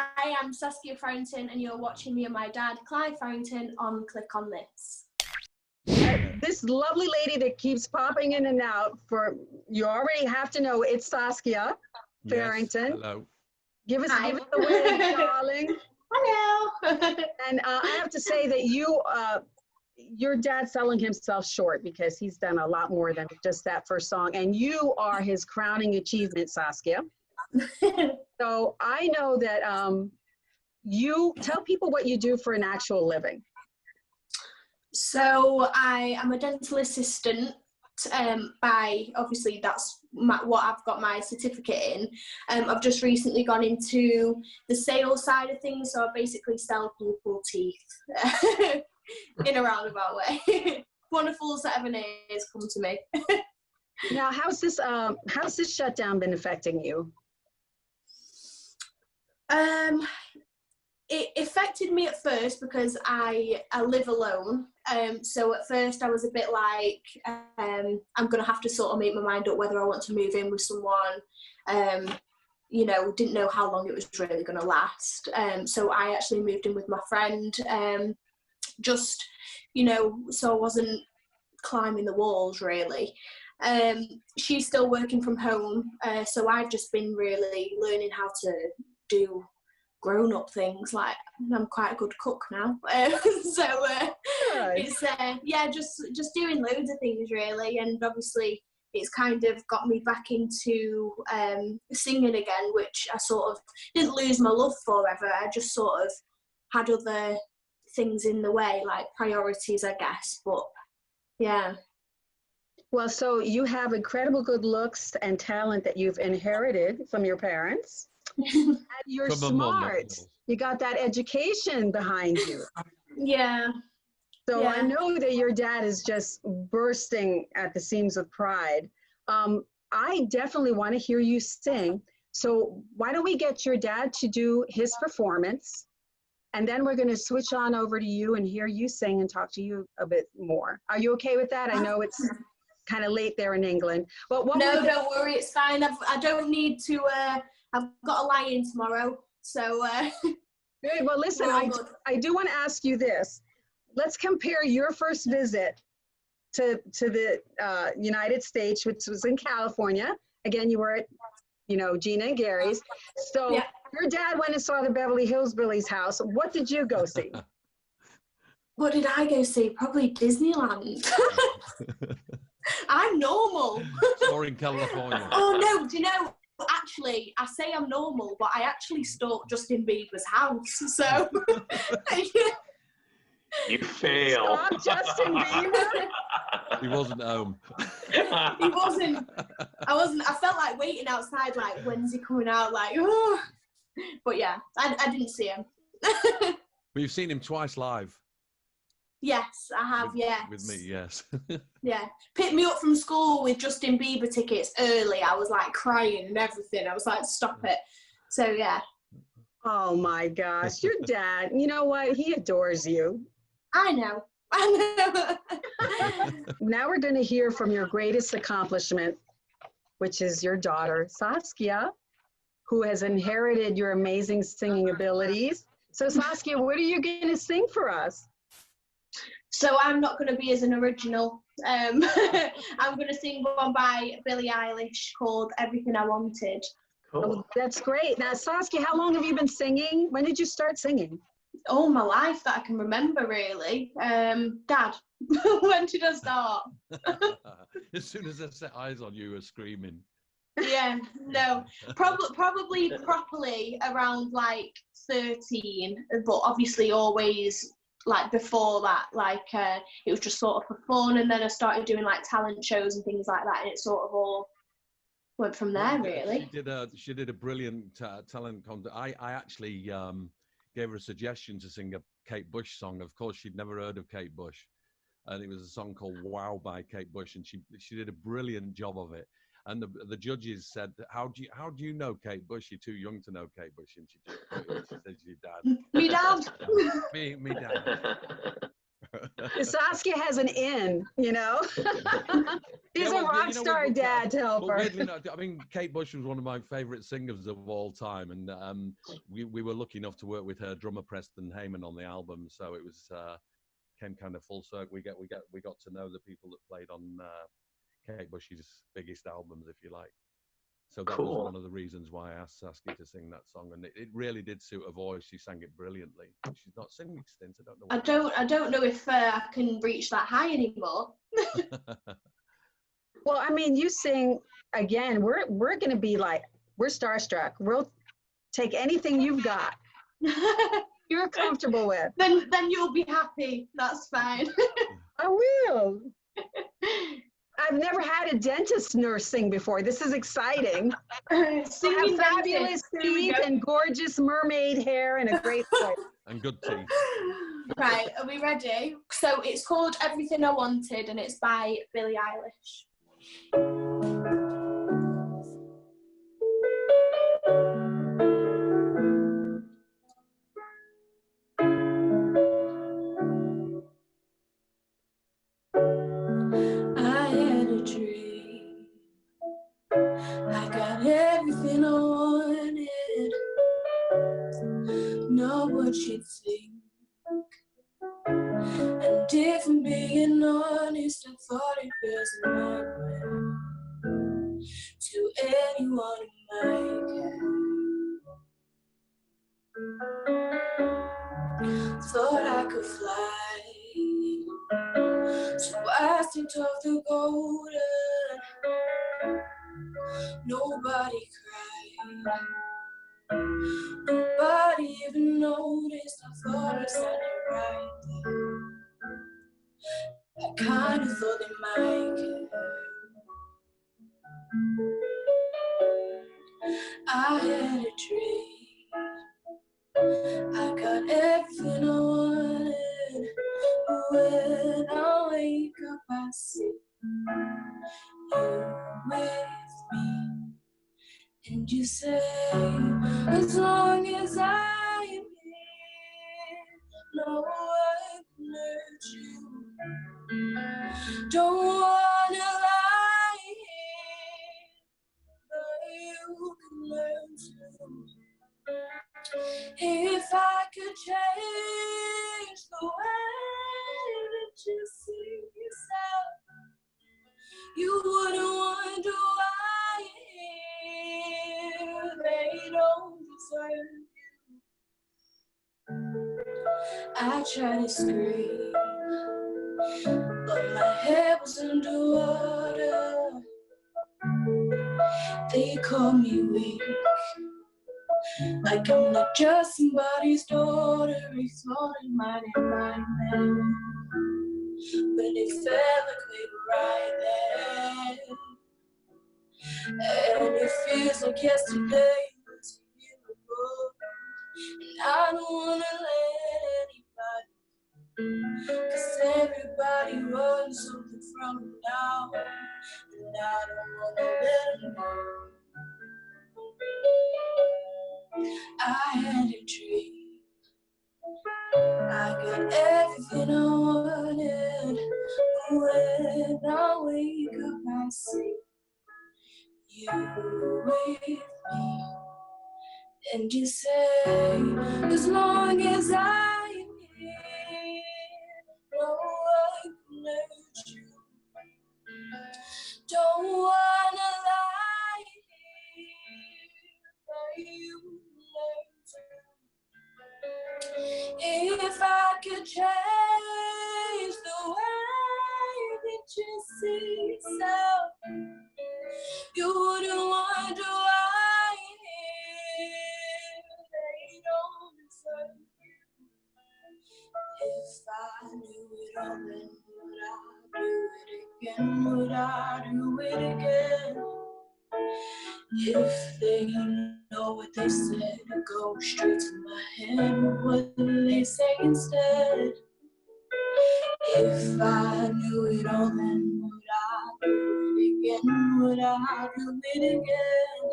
Hi, I'm Saskia Farrington, and you're watching me and my dad, Clive Farrington, on Click on This. This lovely lady that keeps popping in and out, you already have to know it's Saskia Farrington. Yes, hello. Give us a wave, darling. Hello. And I have to say that your dad's selling himself short because he's done a lot more than just that first song, and you are his crowning achievement, Saskia. So I know that you tell people what you do for an actual living. So I am a dental assistant. Obviously that's what I've got my certificate in. I've just recently gone into the sales side of things, so I basically sell people teeth in a roundabout way. Wonderful set of ears come to me. Now, how's this shutdown been affecting you? It affected me at first because I live alone. So at first I was a bit like, I'm going to have to sort of make my mind up whether I want to move in with someone. You know, didn't know how long it was really going to last. So I actually moved in with my friend, just, you know, so I wasn't climbing the walls really. She's still working from home. So I've just been really learning how to do grown-up things. Like, I'm quite a good cook now. So it's yeah, just doing loads of things really, and obviously it's kind of got me back into singing again, which I sort of didn't lose my love for ever. I just sort of had other things in the way, like priorities, I guess. But yeah. Well, so you have incredible good looks and talent that you've inherited from your parents. And you're smart. You got that education behind you. Yeah. So yeah. I know that your dad is just bursting at the seams with pride. I definitely want to hear you sing. So why don't we get your dad to do his performance, and then we're going to switch on over to you and hear you sing and talk to you a bit more. Are you okay with that? I know it's kind of late there in England. But no, don't worry, it's fine. I don't need to. I've got a lie-in tomorrow, so. Good. Well, listen, I do want to ask you this. Let's compare your first visit to the United States, which was in California. Again, you were at, you know, Gina and Gary's. So yeah. Your dad went and saw the Beverly Hills Billies house. What did you go see? What did I go see? Probably Disneyland. I'm normal. Or in California. Oh no, do you know? Actually, I say I'm normal, but I actually stalked Justin Bieber's house. So you fail. Stop Justin Bieber. He wasn't home. He wasn't. I wasn't. I felt like waiting outside, like, when's he coming out? Like, oh. But yeah, I didn't see him. But you've seen him twice live. Yes, I have. Yes. With me, yes. Yeah, picked me up from school with Justin Bieber tickets early. I was like crying and everything. I was like, stop it. So yeah. Oh my gosh, your dad, you know what? He adores you. I know. Now we're going to hear from your greatest accomplishment, which is your daughter, Saskia, who has inherited your amazing singing abilities. So Saskia, what are you going to sing for us? So I'm not going to be as an original. I'm going to sing one by Billie Eilish called Everything I Wanted. Cool. Oh, that's great. Now, Saskia, how long have you been singing? When did you start singing? All my life that I can remember, really. Dad, when did I start? As soon as I set eyes on you, were screaming. Yeah, no, probably properly around like 13, but obviously always like before that, like it was just sort of for fun, and then I started doing like talent shows and things like that, and it sort of all went from there, really. She did a brilliant talent contest. I actually gave her a suggestion to sing a Kate Bush song. Of course, she'd never heard of Kate Bush, and it was a song called "Wow" by Kate Bush, and she did a brilliant job of it. And the judges said, how do you know Kate Bush? You're too young to know Kate Bush. And she said, your dad. Me dad. me dad. Saskia has an in, you know. She's a rock star dad to help her. Weirdly, I mean, Kate Bush was one of my favourite singers of all time, and we were lucky enough to work with her drummer Preston Heyman on the album, so it was came kind of full circle. We got to know the people that played on Kate Bush's biggest albums, if you like. So that was one of the reasons why I asked Saskia to sing that song, and it really did suit her voice. She sang it brilliantly. She's not singing since. I don't know. I don't know if I can reach that high anymore. Well, I mean, you sing again. We're going to be like, we're starstruck. We'll take anything you've got. You're comfortable with. Then you'll be happy. That's fine. I will. I've never had a dentist nurse sing before. This is exciting. Singing fabulous teeth and gorgeous mermaid hair and a great voice. And good teeth. Right, are we ready? So it's called Everything I Wanted, and it's by Billie Eilish. I had a dream. I got everything I wanted. Know what you'd think. And if I'm being honest, I thought it was a nightmare to anyone in my care. Thought I could fly, so I stepped off the golden. Nobody cried, nobody even noticed. I thought I sounded right there. I kind of thought they might care. I had a dream. I got everything I wanted. When I wake up, I see you with me. And you say, as long as I am here, no one can hurt you. Don't wanna lie here, but you can learn to. If I could change the way that you see yourself, you wouldn't wonder why you're here. They don't deserve you. I try to scream, but my head was underwater. They call me weak, like I'm not just somebody's daughter. He thought it might be my man, but it felt like we were right there. And it feels like yesterday was a year ago. And I don't wanna let anybody, cause everybody runs something from now. And I don't wanna let them know. I had a dream. I got everything I wanted. When I wake up, I see you with me. And you say, as long as I'm here, no one can hurt you. Don't wanna lie here, but you learn to. If I could change the way that you see yourself, you wouldn't wonder why they don't deserve you. If I knew it all, then would I do it again? If they know what they said, go straight to my head. What would they say instead? If I knew it all, then would I do it again? Would I do it again?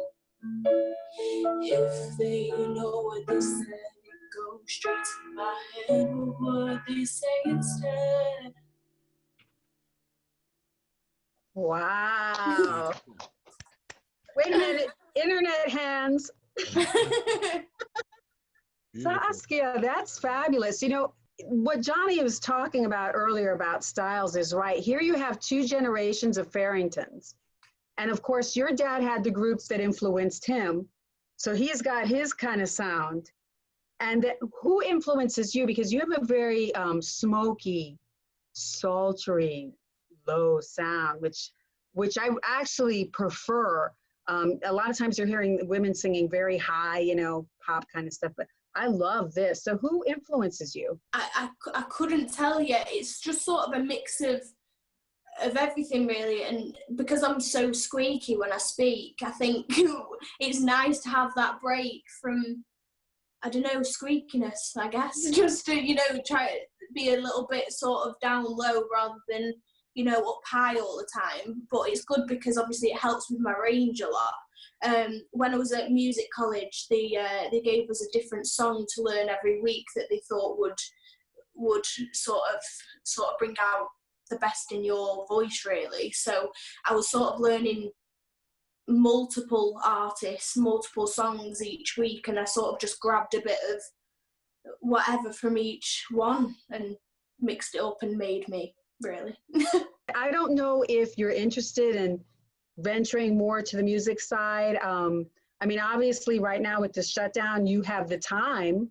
If they know what they said, go straight to my head. What would they say instead? Wow. Wait a minute, internet hands. Saskia, that's fabulous. You know, what Johnny was talking about earlier about styles is right. Here you have two generations of Farringtons. And of course, your dad had the groups that influenced him. So he's got his kind of sound. And who influences you? Because you have a very smoky, sultry, low sound, which I actually prefer. A lot of times you're hearing women singing very high, you know, pop kind of stuff, but I love this. So who influences you? I couldn't tell you. It's just sort of a mix of everything really, and because I'm so squeaky when I speak, I think it's nice to have that break from, I don't know, squeakiness, I guess, just to, you know, try to be a little bit sort of down low rather than, you know, up high all the time. But it's good because obviously it helps with my range a lot. When I was at music college, they gave us a different song to learn every week that they thought would sort of bring out the best in your voice, really. So I was sort of learning multiple artists, multiple songs each week, and I sort of just grabbed a bit of whatever from each one and mixed it up and made me, really. I don't know if you're interested in venturing more to the music side. I mean, obviously right now with the shutdown, you have the time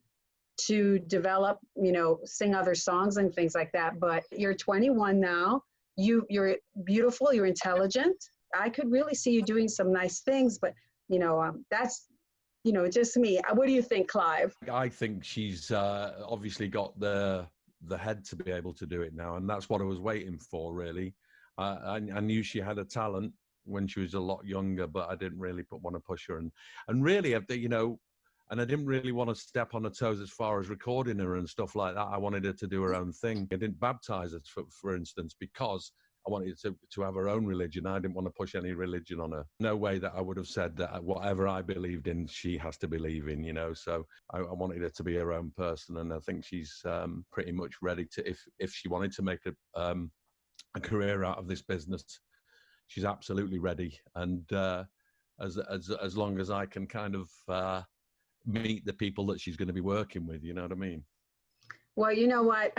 to develop, you know, sing other songs and things like that. But you're 21 now. You're beautiful. You're intelligent. I could really see you doing some nice things. But you know, that's, you know, just me. What do you think, Clive? I think she's obviously got the head to be able to do it now, and that's what I was waiting for, really. I knew she had a talent when she was a lot younger, but I didn't really want to push her. And really, you know, and I didn't really want to step on her toes as far as recording her and stuff like that. I wanted her to do her own thing. I didn't baptize her, for instance, because I wanted to have her own religion. I didn't want to push any religion on her. No way that I would have said that whatever I believed in, she has to believe in, you know. So I wanted her to be her own person, and I think she's pretty much ready to, if she wanted to make a career out of this business, she's absolutely ready. And as long as I can kind of meet the people that she's going to be working with, you know what I mean? Well, you know what?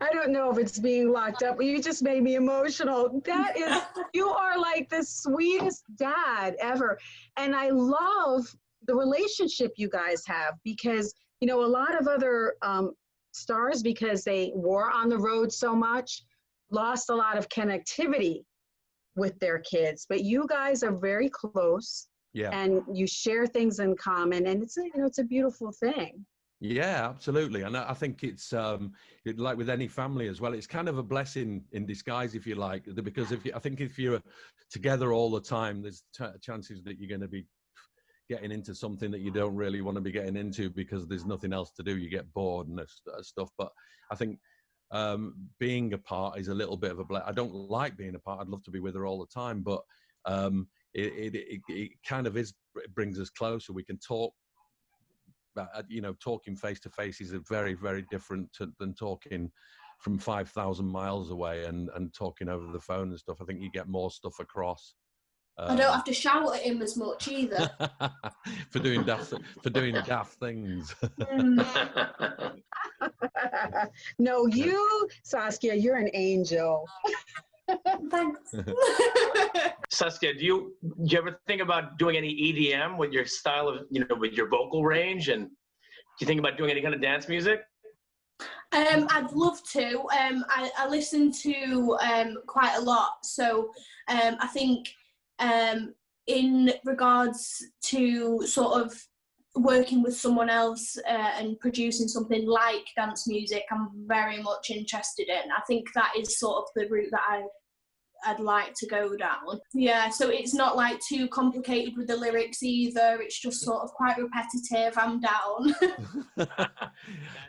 I don't know if it's being locked up, but you just made me emotional. That is, you are like the sweetest dad ever. And I love the relationship you guys have, because, you know, a lot of other stars, because they were on the road so much, lost a lot of connectivity with their kids. But you guys are very close. Yeah. And you share things in common, and it's a, you know, it's a beautiful thing. Yeah, absolutely. And I think it's like with any family as well, it's kind of a blessing in disguise, if you like, because I think if you're together all the time, there's chances that you're going to be getting into something that you don't really want to be getting into because there's nothing else to do. You get bored and stuff. But I think being apart is a little bit of a blessing. I don't like being apart. I'd love to be with her all the time, but it kind of is, it brings us closer. We can talk. You know, talking face to face is very, very different than talking from 5,000 miles away and talking over the phone and stuff. I think you get more stuff across. I don't have to shout at him as much either. for doing daft things. No, you, Saskia, you're an angel. Thanks. Saskia, do you ever think about doing any EDM with your style of, you know, with your vocal range? And do you think about doing any kind of dance music? I'd love to. I listen to quite a lot. So I think in regards to sort of working with someone else and producing something like dance music, I'm very much interested in. I think that is sort of the route that I'd like to go down. Yeah, so it's not like too complicated with the lyrics either. It's just sort of quite repetitive. I'm down.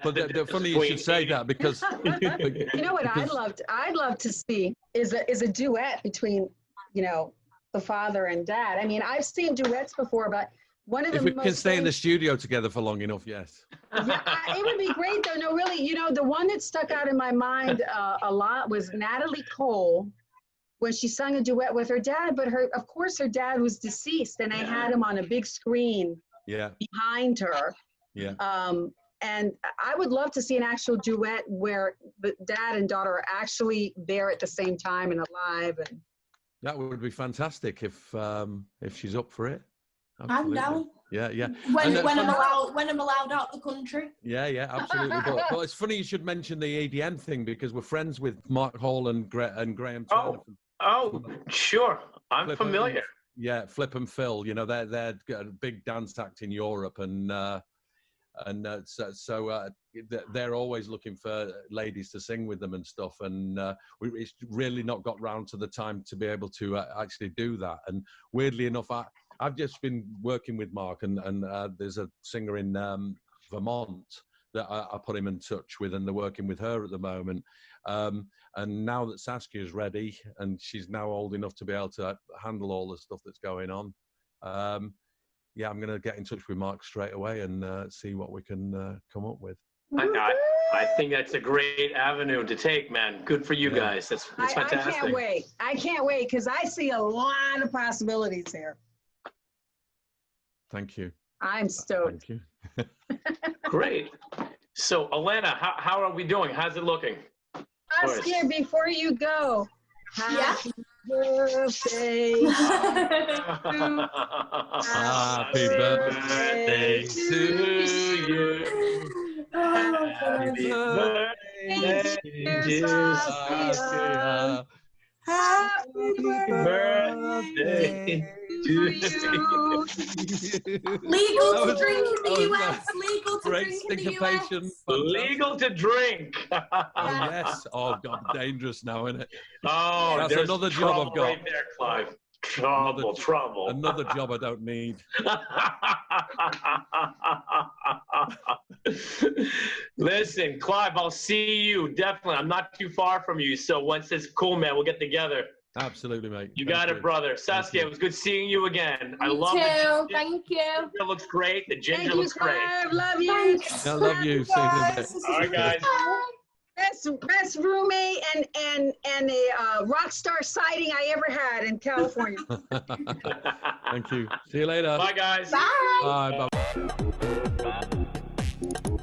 But funny you should say that, because you know what I'd love to see is a duet between, you know, the father and dad. I mean, I've seen duets before, but one of the if we can stay in the studio together for long enough, yes. Yeah, it would be great though. No, really, you know, the one that stuck out in my mind a lot was Natalie Cole when she sung a duet with her dad, but of course her dad was deceased, and I had him on a big screen behind her. Yeah. And I would love to see an actual duet where the dad and daughter are actually there at the same time and alive. And that would be fantastic if she's up for it. Absolutely. I'm down. Yeah. When I'm allowed out the country. Yeah, absolutely. But it's funny you should mention the EDM thing, because we're friends with Mark Hall and Graham Turner. Oh, sure. I'm familiar. Yeah, Flip and Phil. You know, they're a big dance act in Europe, and they're always looking for ladies to sing with them and stuff. And it's really not got round to the time to be able to actually do that. And weirdly enough, I've just been working with Mark, and there's a singer in Vermont that I put him in touch with, and they're working with her at the moment. And now that Saskia is ready, and she's now old enough to be able to handle all the stuff that's going on, I'm going to get in touch with Mark straight away and see what we can come up with. I think that's a great avenue to take, man. Good for you guys. That's fantastic. I can't wait. I can't wait, because I see a lot of possibilities here. Thank you. I'm stoked. Thank you. Great. So, Alana, how are we doing? How's it looking? Saskia, before you go, happy birthday. Happy birthday to you. Happy birthday, dear Saskia. Happy birthday to you. Legal to drink in the US. Legal to drink in the US. Legal to drink. Yes. Oh God, dangerous now, isn't it? Oh, that's another job I've got. Right there, Clive. Trouble. Another job I don't need. Listen, Clive, I'll see you definitely. I'm not too far from you, so once it's cool, man, we'll get together. Absolutely, mate. You got it, brother. Saskia, it was good seeing you again. I love it. Thank you. It looks great. The ginger looks great. Love you. I love you. See you in a bit. All right, guys. Best roommate and a rock star sighting I ever had in California. Thank you. See you later. Bye, guys. Bye. Bye.